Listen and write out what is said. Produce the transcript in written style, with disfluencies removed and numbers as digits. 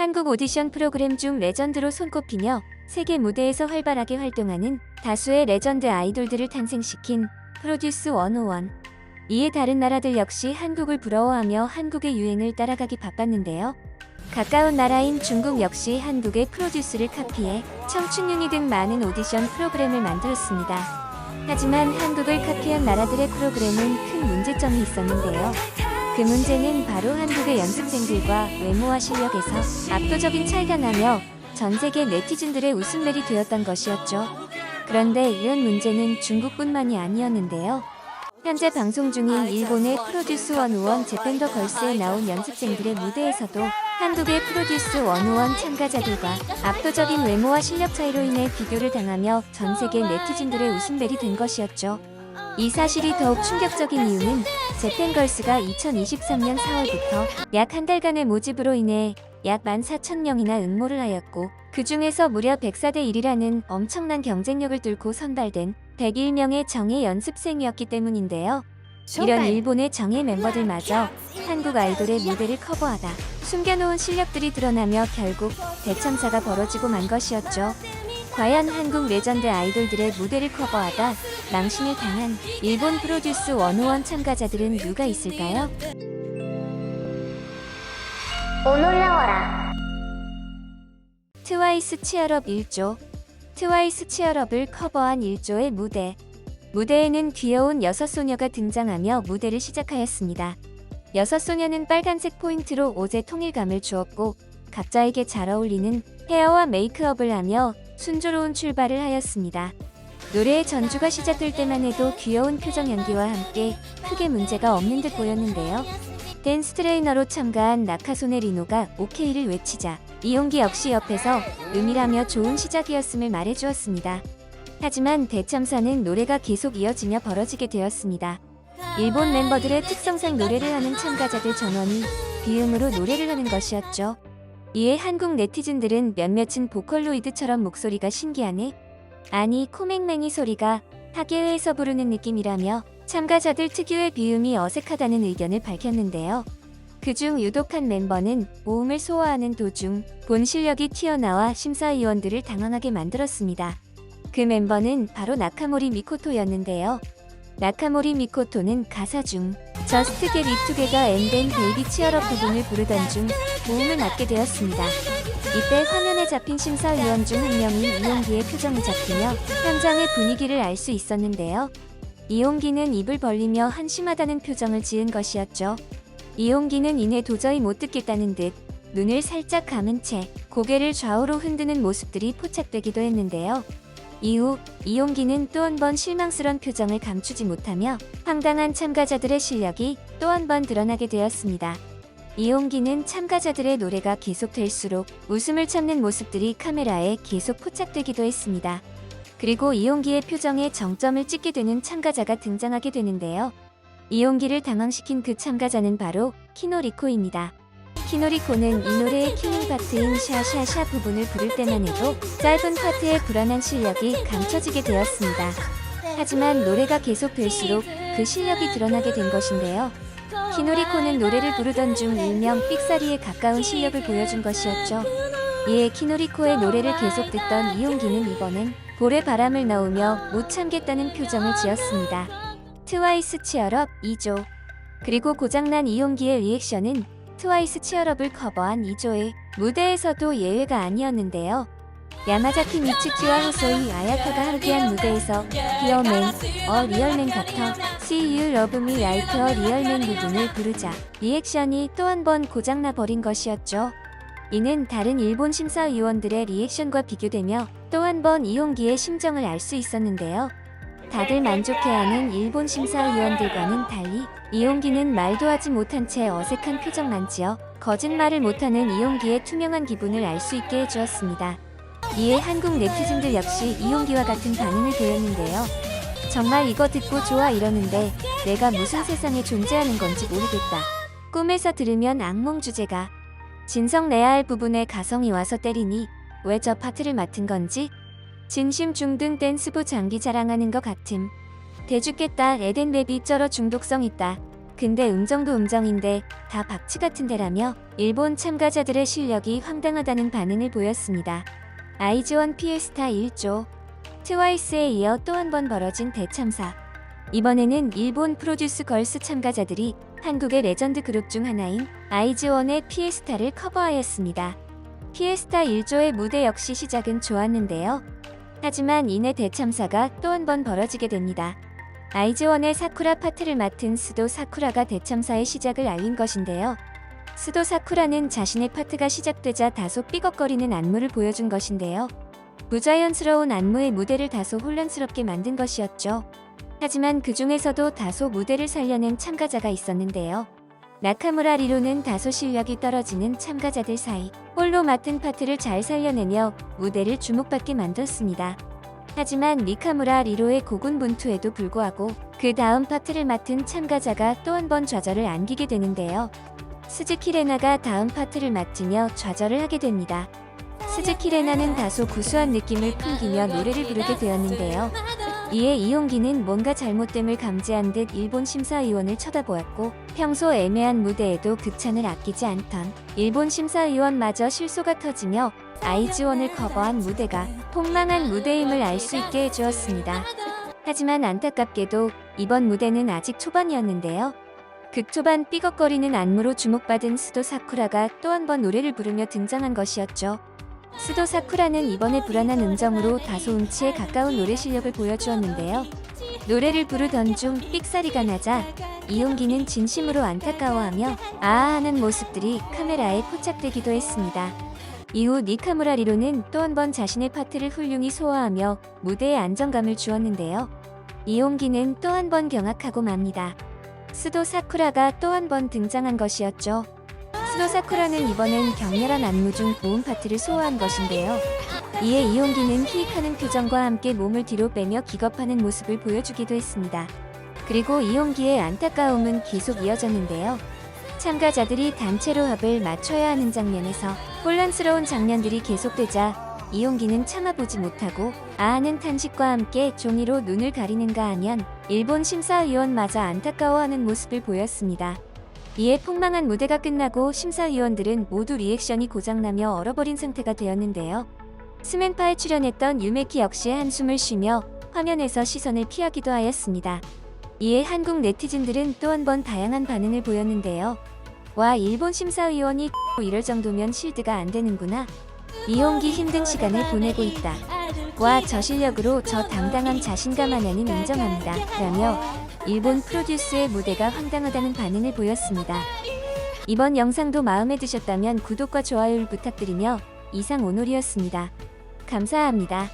한국 오디션 프로그램 중 레전드로 손꼽히며 세계 무대에서 활발하게 활동하는 다수의 레전드 아이돌들을 탄생시킨 프로듀스 101. 이에 다른 나라들 역시 한국을 부러워하며 한국의 유행을 따라가기 바빴는데요. 가까운 나라인 중국 역시 한국의 프로듀스를 카피해 청춘유니 등 많은 오디션 프로그램을 만들었습니다. 하지만 한국을 카피한 나라들의 프로그램은 큰 문제점이 있었는데요. 그 문제는 바로 한국의 연습생들과 외모와 실력에서 압도적인 차이가 나며 전 세계 네티즌들의 웃음벨이 되었던 것이었죠. 그런데 이런 문제는 중국뿐만이 아니었는데요. 현재 방송 중인 일본의 프로듀스 101 재팬더 걸스에 나온 연습생들의 무대에서도 한국의 프로듀스 101 참가자들과 압도적인 외모와 실력 차이로 인해 비교를 당하며 전 세계 네티즌들의 웃음벨이 된 것이었죠. 이 사실이 더욱 충격적인 이유는 재팬걸스가 2023년 4월부터 약 한 달간의 모집으로 인해 약 14,000명이나 응모를 하였고 그 중에서 무려 104대 1이라는 엄청난 경쟁력을 뚫고 선발된 101명의 정예 연습생이었기 때문인데요. 이런 일본의 정예 멤버들마저 한국 아이돌의 무대를 커버하다 숨겨놓은 실력들이 드러나며 결국 대참사가 벌어지고 만 것이었죠. 과연 한국 레전드 아이돌들의 무대를 커버하다 망신을 당한 일본 프로듀스 101 참가자들은 누가 있을까요? 올라와라. 트와이스 치얼업 1조. 트와이스 치얼업을 커버한 1조의 무대. 무대에는 귀여운 6소녀가 등장하며 무대를 시작하였습니다. 6소녀는 빨간색 포인트로 옷에 통일감을 주었고 각자에게 잘 어울리는 헤어와 메이크업을 하며 순조로운 출발을 하였습니다. 노래의 전주가 시작될 때만 해도 귀여운 표정 연기와 함께 크게 문제가 없는 듯 보였는데요. 댄스 트레이너로 참가한 나카소네 리노가 오케이를 외치자 이용기 역시 옆에서 음이라며 좋은 시작이었음을 말해주었습니다. 하지만 대참사는 노래가 계속 이어지며 벌어지게 되었습니다. 일본 멤버들의 특성상 노래를 하는 참가자들 전원이 비음으로 노래를 하는 것이었죠. 이에 한국 네티즌들은 몇몇은 보컬로이드처럼 목소리가 신기하네? 아니 코맹맹이 소리가 하계회에서 부르는 느낌이라며 참가자들 특유의 비음이 어색하다는 의견을 밝혔는데요. 그중 유독 한 멤버는 모음을 소화하는 도중 본 실력이 튀어나와 심사위원들을 당황하게 만들었습니다. 그 멤버는 바로 나카모리 미코토였는데요. 나카모리 미코토는 가사 중 Just Get It Together and Then Baby 치얼업 부분을 부르던 중 모음을 맞게 되었습니다. 이때 화면에 잡힌 심사위원 중 한 명이 이용기의 표정이 잡히며 현장의 분위기를 알 수 있었는데요. 이용기는 입을 벌리며 한심하다는 표정을 지은 것이었죠. 이용기는 이내 도저히 못 듣겠다는 듯 눈을 살짝 감은 채 고개를 좌우로 흔드는 모습들이 포착되기도 했는데요. 이후 이용기는 또 한 번 실망스런 표정을 감추지 못하며 황당한 참가자들의 실력이 또 한 번 드러나게 되었습니다. 이용기는 참가자들의 노래가 계속될수록 웃음을 참는 모습들이 카메라에 계속 포착되기도 했습니다. 그리고 이용기의 표정에 정점을 찍게 되는 참가자가 등장하게 되는데요. 이용기를 당황시킨 그 참가자는 바로 키노리코입니다. 키노리코는 이 노래의 킬링 파트인 샤샤샤 부분을 부를 때만 해도 짧은 파트의 불안한 실력이 감춰지게 되었습니다. 하지만 노래가 계속될수록 그 실력이 드러나게 된 것인데요. 키노리코는 노래를 부르던 중 일명 삑사리에 가까운 실력을 보여준 것이었죠. 이에 키노리코의 노래를 계속 듣던 이용기는 이번엔 볼에 바람을 넣으며 못 참겠다는 표정을 지었습니다. 트와이스 치얼업 2조. 그리고 고장난 이용기의 리액션은 트와이스 치얼업을 커버한 2조의 무대에서도 예외가 아니었는데요. 야마자키 미츠키와 호소이 아야카가 함께한 무대에서 히어맨, 리얼맨 같아 See You Love Me Like a 리얼맨 부분을 부르자 리액션이 또 한 번 고장나 버린 것이었죠. 이는 다른 일본 심사위원들의 리액션과 비교되며 또 한 번 이용기의 심정을 알 수 있었는데요. 다들 만족해하는 일본 심사위원들과는 달리 이용기는 말도 하지 못한 채 어색한 표정만 지어 거짓말을 못하는 이용기의 투명한 기분을 알 수 있게 해주었습니다. 이에 한국 네티즌들 역시 이용기와 같은 반응을 보였는데요. 정말 이거 듣고 좋아 이러는데 내가 무슨 세상에 존재하는 건지 모르겠다. 꿈에서 들으면 악몽 주제가 진성 내야 할 부분에 가성이 와서 때리니 왜 저 파트를 맡은 건지 진심 중등 댄스부 장기 자랑하는 것 같음. 대죽겠다 에덴 랩이 쩔어 중독성 있다. 근데 음정도 음정인데 다 박치 같은데라며 일본 참가자들의 실력이 황당하다는 반응을 보였습니다. 아이즈원 피에스타 1조 트와이스에 이어 또 한 번 벌어진 대참사. 이번에는 일본 프로듀스 걸스 참가자들이 한국의 레전드 그룹 중 하나인 아이즈원의 피에스타를 커버하였습니다. 피에스타 1조의 무대 역시 시작은 좋았는데요. 하지만 이내 대참사가 또 한 번 벌어지게 됩니다. 아이즈원의 사쿠라 파트를 맡은 스도 사쿠라가 대참사의 시작을 알린 것인데요. 스도 사쿠라는 자신의 파트가 시작되자 다소 삐걱거리는 안무를 보여준 것인데요. 부자연스러운 안무의 무대를 다소 혼란스럽게 만든 것이었죠. 하지만 그 중에서도 다소 무대를 살려낸 참가자가 있었는데요. 나카무라 리로는 다소 실력이 떨어지는 참가자들 사이 홀로 맡은 파트를 잘 살려내며 무대를 주목받게 만들었습니다. 하지만 니카무라 리로의 고군분투에도 불구하고 그 다음 파트를 맡은 참가자가 또 한 번 좌절을 안기게 되는데요. 스즈키 레나가 다음 파트를 맡으며 좌절을 하게 됩니다. 스즈키 레나는 다소 구수한 느낌을 풍기며 노래를 부르게 되었는데요. 이에 이용기는 뭔가 잘못됨을 감지한 듯 일본 심사위원을 쳐다보았고 평소 애매한 무대에도 극찬을 아끼지 않던 일본 심사위원마저 실소가 터지며 아이즈원을 커버한 무대가 폭망한 무대임을 알 수 있게 해주었습니다. 하지만 안타깝게도 이번 무대는 아직 초반이었는데요. 극초반 삐걱거리는 안무로 주목받은 스도 사쿠라가 또 한 번 노래를 부르며 등장한 것이었죠. 스도 사쿠라는 이번에 불안한 음정으로 다소 음치에 가까운 노래 실력을 보여주었는데요. 노래를 부르던 중 삑사리가 나자 이용기는 진심으로 안타까워하며 아아하는 모습들이 카메라에 포착되기도 했습니다. 이후 니카무라 리로는 또 한 번 자신의 파트를 훌륭히 소화하며 무대에 안정감을 주었는데요. 이용기는 또 한 번 경악하고 맙니다. 스도 사쿠라가 또 한 번 등장한 것이었죠. 스도 사쿠라는 이번엔 격렬한 안무 중 고음 파트를 소화한 것인데요. 이에 이용기는 히익하는 표정과 함께 몸을 뒤로 빼며 기겁하는 모습을 보여주기도 했습니다. 그리고 이용기의 안타까움은 계속 이어졌는데요. 참가자들이 단체로 합을 맞춰야 하는 장면에서 혼란스러운 장면들이 계속되자 이용기는 참아보지 못하고 아하는 탄식과 함께 종이로 눈을 가리는가 하면 일본 심사위원마저 안타까워하는 모습을 보였습니다. 이에 폭망한 무대가 끝나고 심사위원들은 모두 리액션이 고장나며 얼어버린 상태가 되었는데요. 스맨파에 출연했던 유메키 역시 한숨을 쉬며 화면에서 시선을 피하기도 하였습니다. 이에 한국 네티즌들은 또 한 번 다양한 반응을 보였는데요. 와, 일본 심사위원이 이럴 정도면 실드가 안 되는구나. 이용기 힘든 시간을 보내고 있다. 와, 저 실력으로 저 당당함 자신감 하나는 인정합니다. 라며 일본 프로듀스의 무대가 황당하다는 반응을 보였습니다. 이번 영상도 마음에 드셨다면 구독과 좋아요를 부탁드리며 이상 오놀이었습니다. 감사합니다.